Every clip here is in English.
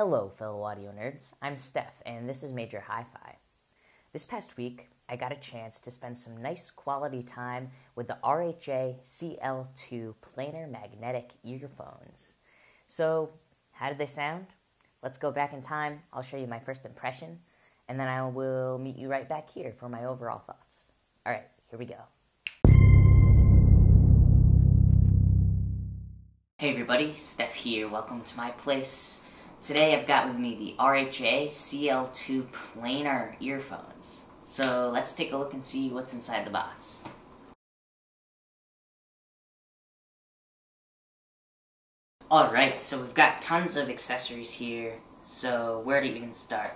Hello, fellow audio nerds. I'm Steph, and this is Major Hi-Fi. This past week, I got a chance to spend some nice quality time with the RHA CL2 Planar magnetic earphones. So, how did they sound? Let's go back in time. I'll show you my first impression, and then I will meet you right back here for my overall thoughts. All right, here we go. Hey everybody, Steph here. Welcome to my place. Today I've got with me the RHA CL2 Planar earphones. So let's take a look and see what's inside the box. Alright, so we've got tons of accessories here, so where to even start?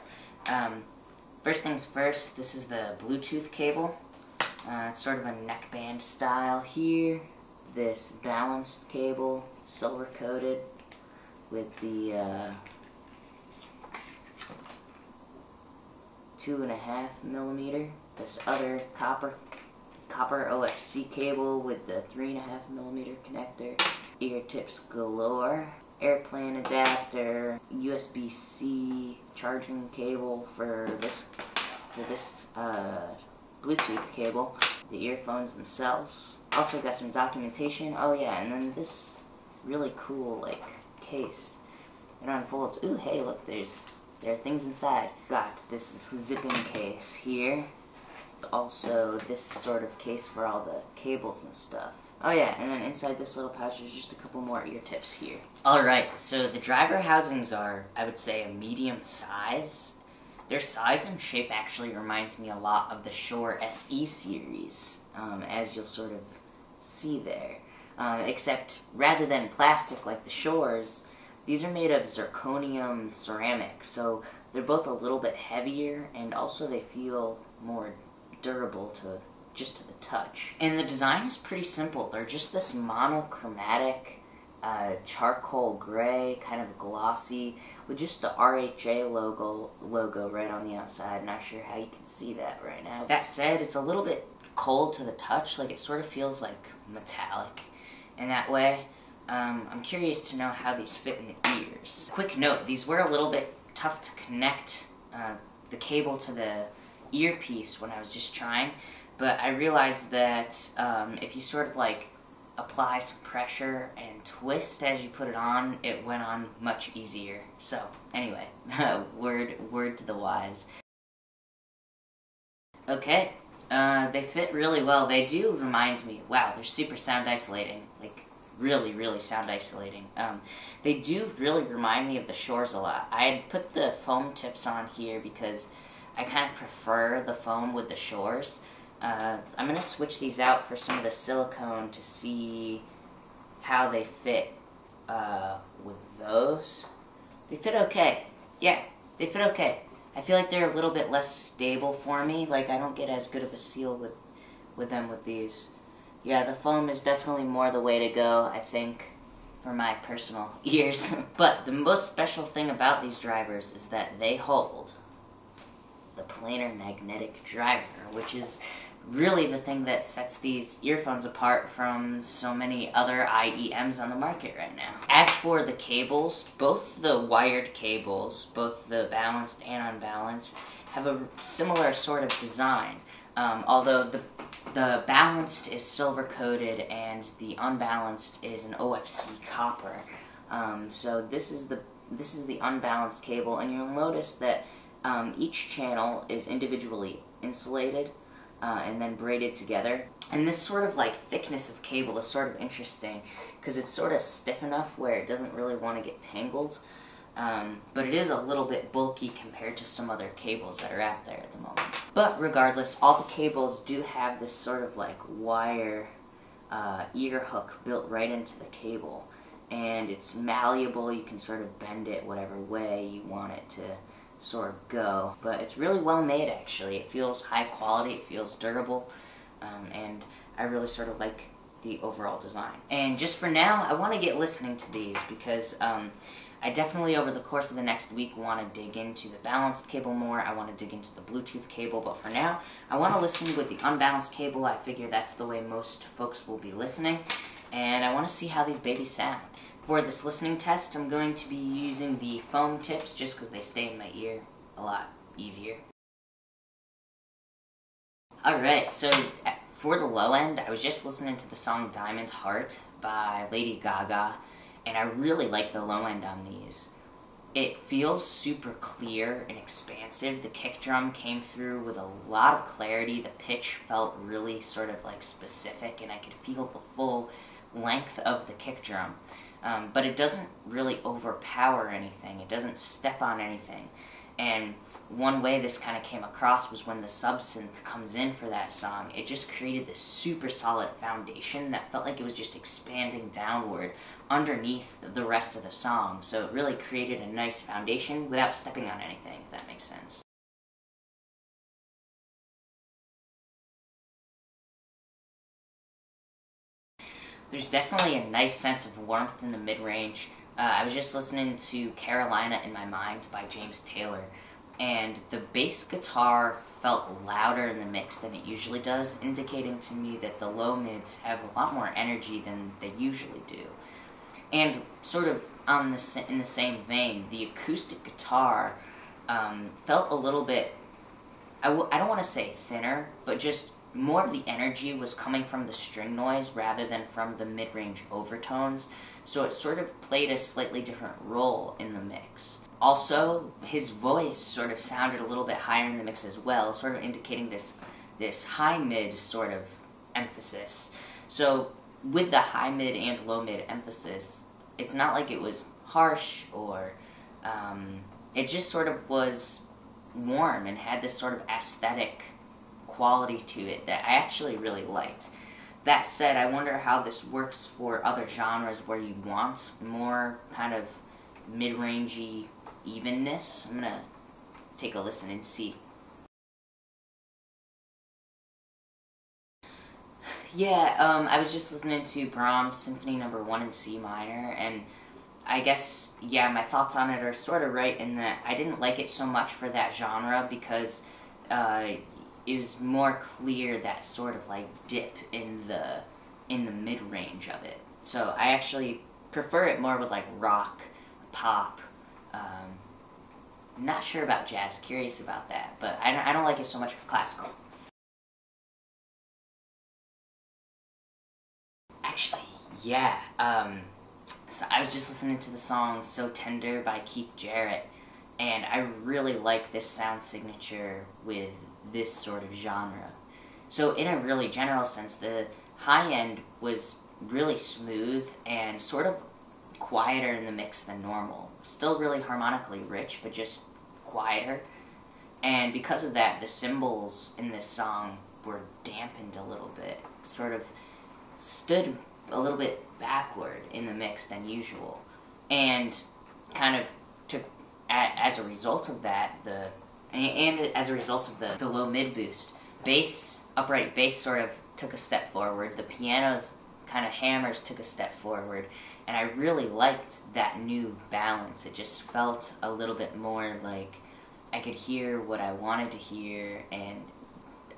First things first, this is the Bluetooth cable. It's sort of a neckband style here. This balanced cable, silver coated, with the 2.5mm. This other copper OFC cable with the 3.5mm connector. Ear tips galore. Airplane adapter. USB-C charging cable for this Bluetooth cable. The earphones themselves. Also got some documentation. Oh yeah, and then this really cool case. It unfolds. Ooh, hey, look, there are things inside. Got this zipping case here. Also this sort of case for all the cables and stuff. Oh yeah, and then inside this little pouch there's just a couple more ear tips here. Alright, so the driver housings are, I would say, a medium size. Their size and shape actually reminds me a lot of the Shure SE series, as you'll sort of see there. Except rather than plastic like the Shures, these are made of zirconium ceramic, so they're both a little bit heavier, and also they feel more durable to the touch. And the design is pretty simple. They're just this monochromatic charcoal gray, kind of glossy, with just the RHA logo right on the outside. Not sure how you can see that right now. That said, it's a little bit cold to the touch, like it sort of feels like metallic in that way. I'm curious to know how these fit in the ears. Quick note, these were a little bit tough to connect the cable to the earpiece when I was just trying, but I realized that if you sort of apply some pressure and twist as you put it on, it went on much easier. So anyway, word to the wise. Okay, they fit really well. They do remind me, wow, they're super sound isolating, really sound isolating. They do really remind me of the Shures a lot. I had put the foam tips on here because I kind of prefer the foam with the Shures. I'm going to switch these out for some of the silicone to see how they fit with those. They fit okay. Yeah, they fit okay. I feel like they're a little bit less stable for me. I don't get as good of a seal with them with these. Yeah, the foam is definitely more the way to go, I think, for my personal ears. But the most special thing about these drivers is that they hold the planar magnetic driver, which is really the thing that sets these earphones apart from so many other IEMs on the market right now. As for the cables, both the wired cables, both the balanced and unbalanced, have a similar sort of design. Although the balanced is silver coated and the unbalanced is an OFC copper. So this is the unbalanced cable, and you'll notice that each channel is individually insulated and then braided together. And this sort of thickness of cable is sort of interesting because it's sort of stiff enough where it doesn't really want to get tangled. But it is a little bit bulky compared to some other cables that are out there at the moment. But regardless, all the cables do have this sort of wire ear hook built right into the cable. And it's malleable, you can sort of bend it whatever way you want it to sort of go. But it's really well made, actually. It feels high quality, it feels durable, and I really sort of like the overall design. And just for now, I want to get listening to these because I definitely, over the course of the next week, want to dig into the balanced cable more. I want to dig into the Bluetooth cable, but for now, I want to listen with the unbalanced cable. I figure that's the way most folks will be listening, and I want to see how these babies sound. For this listening test, I'm going to be using the foam tips just because they stay in my ear a lot easier. Alright, so for the low end, I was just listening to the song Diamond Heart by Lady Gaga, and I really like the low end on these. It feels super clear and expansive. The kick drum came through with a lot of clarity. The pitch felt really sort of like specific, and I could feel the full length of the kick drum. But it doesn't really overpower anything. It doesn't step on anything. And one way this kind of came across was when the sub-synth comes in for that song. It just created this super solid foundation that felt like it was just expanding downward underneath the rest of the song. So it really created a nice foundation without stepping on anything, if that makes sense. There's definitely a nice sense of warmth in the mid-range. I was just listening to Carolina in My Mind by James Taylor, and the bass guitar felt louder in the mix than it usually does, indicating to me that the low mids have a lot more energy than they usually do. And sort of in the same vein, the acoustic guitar felt a little bit, I don't want to say thinner, but just more of the energy was coming from the string noise rather than from the mid-range overtones, so it sort of played a slightly different role in the mix. Also, his voice sort of sounded a little bit higher in the mix as well, sort of indicating this high-mid sort of emphasis. So with the high-mid and low-mid emphasis, it's not like it was harsh or it just sort of was warm and had this sort of aesthetic quality to it that I actually really liked. That said, I wonder how this works for other genres where you want more kind of mid-rangey evenness. I'm gonna take a listen and see. Yeah, I was just listening to Brahms Symphony No. 1 in C minor, and I guess, yeah, my thoughts on it are sort of right in that I didn't like it so much for that genre because it was more clear that sort of like dip in the mid-range of it. So I actually prefer it more with like rock, pop. Not sure about jazz, curious about that, but I don't like it so much for classical. Actually, yeah. So I was just listening to the song So Tender by Keith Jarrett, and I really like this sound signature with this sort of genre. So in a really general sense, the high end was really smooth and sort of quieter in the mix than normal. Still really harmonically rich, but just quieter. And because of that, the cymbals in this song were dampened a little bit, sort of stood a little bit backward in the mix than usual. And kind of took, as a result of that, as a result of the low mid boost, upright bass sort of took a step forward. The piano's kind of hammers took a step forward, and I really liked that new balance. It just felt a little bit more like I could hear what I wanted to hear, and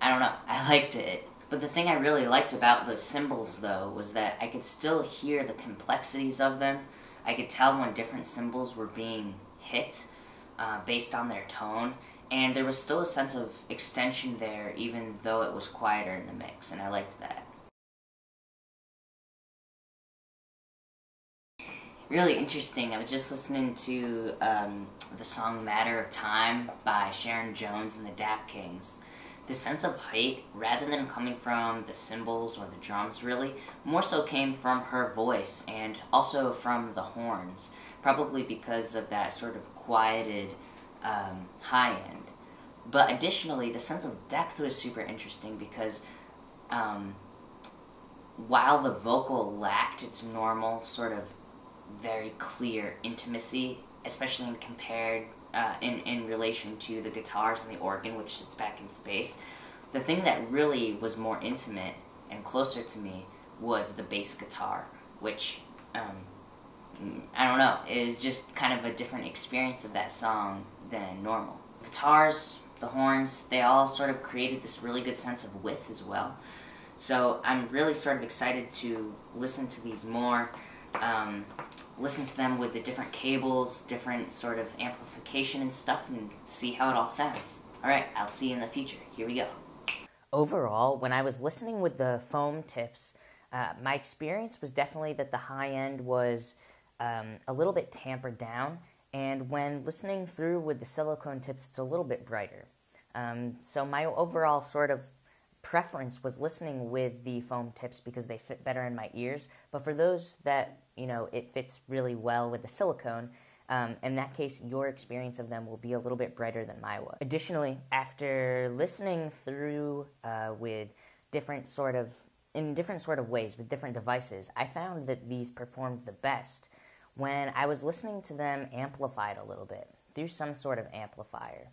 I don't know, I liked it. But the thing I really liked about those cymbals, though, was that I could still hear the complexities of them. I could tell when different cymbals were being hit based on their tone, and there was still a sense of extension there, even though it was quieter in the mix, and I liked that. Really interesting. I was just listening to the song Matter of Time by Sharon Jones and the Dap Kings. The sense of height, rather than coming from the cymbals or the drums really, more so came from her voice and also from the horns, probably because of that sort of quieted high end. But additionally, the sense of depth was super interesting because while the vocal lacked its normal sort of very clear intimacy, especially in relation to the guitars and the organ, which sits back in space, the thing that really was more intimate and closer to me was the bass guitar, which, I don't know, it was just kind of a different experience of that song than normal. Guitars, the horns, they all sort of created this really good sense of width as well. So I'm really sort of excited to listen to these more. listen to them with the different cables, different sort of amplification and stuff, and see how it all sounds. Alright, I'll see you in the future. Here we go. Overall, when I was listening with the foam tips, my experience was definitely that the high end was a little bit tampered down, and when listening through with the silicone tips, it's a little bit brighter. So my overall sort of preference was listening with the foam tips because they fit better in my ears, but for those that, it fits really well with the silicone, in that case, your experience of them will be a little bit brighter than mine was. Additionally, after listening through with different sort of ways with different devices, I found that these performed the best when I was listening to them amplified a little bit through some sort of amplifier.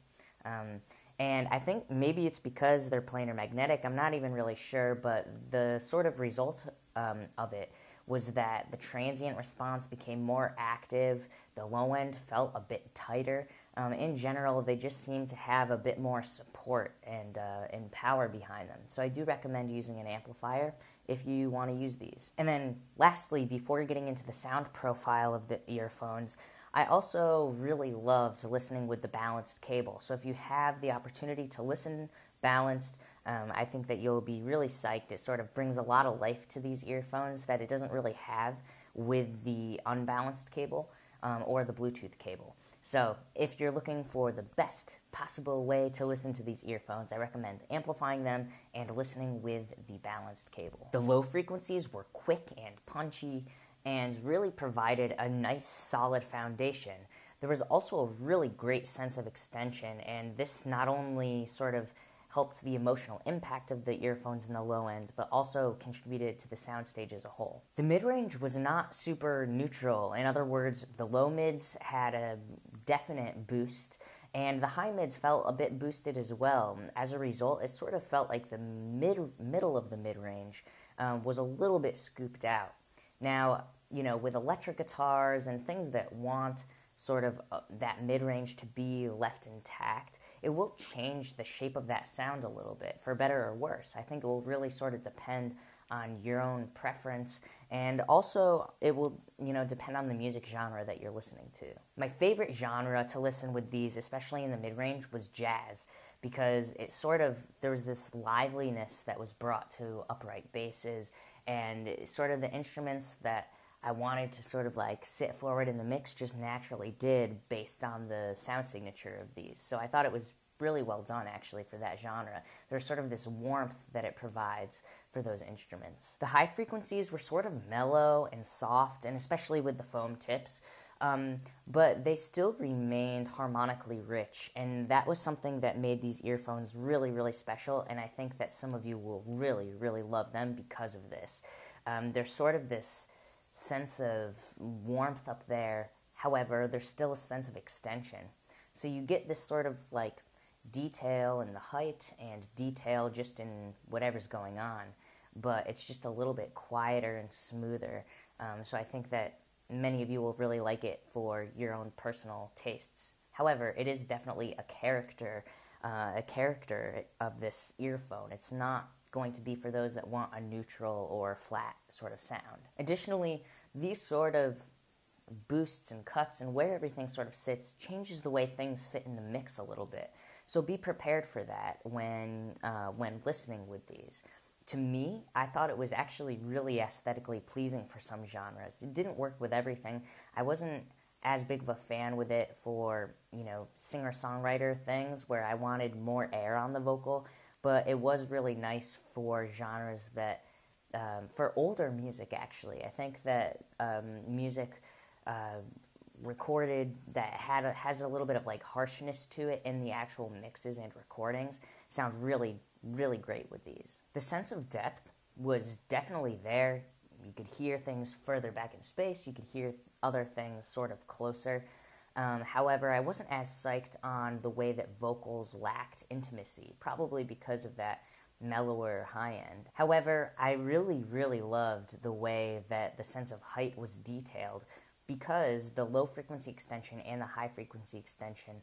And I think maybe it's because they're planar magnetic. I'm not even really sure, but the sort of result of it was that the transient response became more active, the low end felt a bit tighter. In general, they just seem to have a bit more support and power behind them. So I do recommend using an amplifier if you want to use these. And then lastly, before getting into the sound profile of the earphones, I also really loved listening with the balanced cable. So if you have the opportunity to listen balanced, I think that you'll be really psyched. It sort of brings a lot of life to these earphones that it doesn't really have with the unbalanced cable or the Bluetooth cable. So if you're looking for the best possible way to listen to these earphones, I recommend amplifying them and listening with the balanced cable. The low frequencies were quick and punchy and really provided a nice solid foundation. There was also a really great sense of extension, and this not only sort of helped the emotional impact of the earphones in the low end, but also contributed to the soundstage as a whole. The mid-range was not super neutral. In other words, the low mids had a definite boost, and the high mids felt a bit boosted as well. As a result, it sort of felt like the middle of the mid-range was a little bit scooped out. Now, with electric guitars and things that want sort of that mid-range to be left intact, it will change the shape of that sound a little bit, for better or worse. I think it will really sort of depend on your own preference, and also it will, depend on the music genre that you're listening to. My favorite genre to listen with these, especially in the mid-range, was jazz, because there was this liveliness that was brought to upright basses, and sort of the instruments that I wanted to sort of sit forward in the mix just naturally did based on the sound signature of these. So I thought it was really well done actually for that genre. There's sort of this warmth that it provides for those instruments. The high frequencies were sort of mellow and soft, and especially with the foam tips, but they still remained harmonically rich, and that was something that made these earphones really, really special, and I think that some of you will really, really love them because of this. There's sort of this sense of warmth up there, however, there's still a sense of extension. So you get this sort of detail in the height and detail just in whatever's going on, but it's just a little bit quieter and smoother. So I think that many of you will really like it for your own personal tastes. However, it is definitely a character of this earphone. It's not going to be for those that want a neutral or flat sort of sound. Additionally, these sort of boosts and cuts and where everything sort of sits changes the way things sit in the mix a little bit. So be prepared for that when listening with these. To me, I thought it was actually really aesthetically pleasing for some genres. It didn't work with everything. I wasn't as big of a fan with it for, singer-songwriter things where I wanted more air on the vocal, but it was really nice for genres that, for older music actually. I think that music recorded that has a little bit of harshness to it in the actual mixes and recordings sound really, really great with these. The sense of depth was definitely there. You could hear things further back in space. You could hear other things sort of closer. However, I wasn't as psyched on the way that vocals lacked intimacy, probably because of that mellower high end. However, I really, really loved the way that the sense of height was detailed, because the low frequency extension and the high frequency extension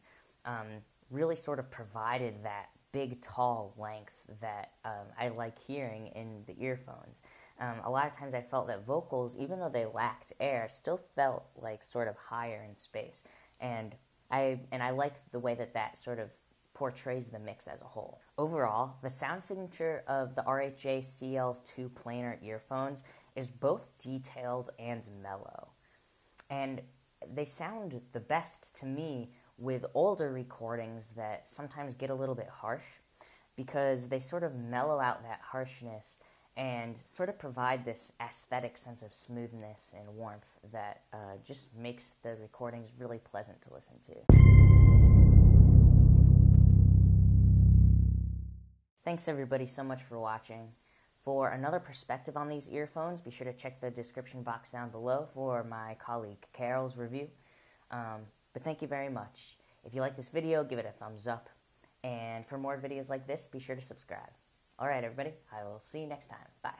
really sort of provided that big, tall length that I like hearing in the earphones. A lot of times I felt that vocals, even though they lacked air, still felt like sort of higher in space. And I like the way that sort of portrays the mix as a whole. Overall, the sound signature of the RHA CL2 Planar earphones is both detailed and mellow. And they sound the best to me with older recordings that sometimes get a little bit harsh, because they sort of mellow out that harshness and sort of provide this aesthetic sense of smoothness and warmth that just makes the recordings really pleasant to listen to. Thanks everybody so much for watching. For another perspective on these earphones, be sure to check the description box down below for my colleague Carol's review. But thank you very much. If you like this video, give it a thumbs up. And for more videos like this, be sure to subscribe. Alright everybody, I will see you next time. Bye.